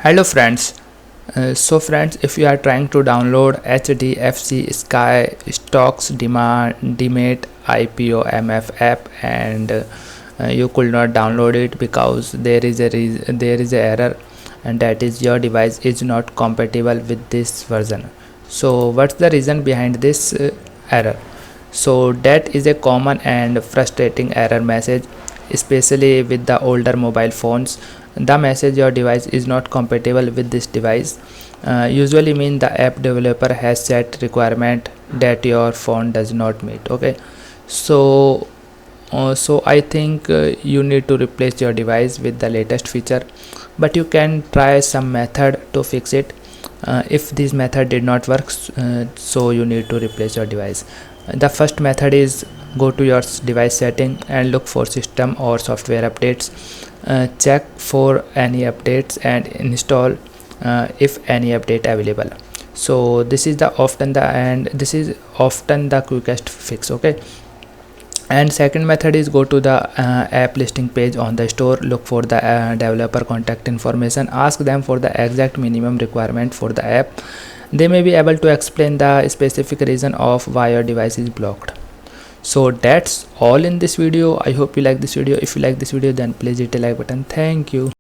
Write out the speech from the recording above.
Hello friends. So friends, if you are trying to download HDFC Sky Stocks Demat IPO MF app and you could not download it because there is a error, and that is your device is not compatible with this version. So what's the reason behind this error? So that is a common and frustrating error message, especially with the older mobile phones. The message your device is not compatible with this device usually mean the app developer has set requirement that your phone does not meet. Okay, so I think you need to replace your device with the latest feature, but you can try some method to fix it. If this method did not work, so you need to replace your device. The first method is go to your device setting and look for system or software updates. Check for any updates and install if any update available. So this is often the quickest fix. Okay, and second method is go to the app listing page on the store, look for the developer contact information, ask them for the exact minimum requirement for the app. They may be able to explain the specific reason of why your device is blocked. So that's all in this video. I hope you like this video. If you like this video, then please hit the like button. Thank you.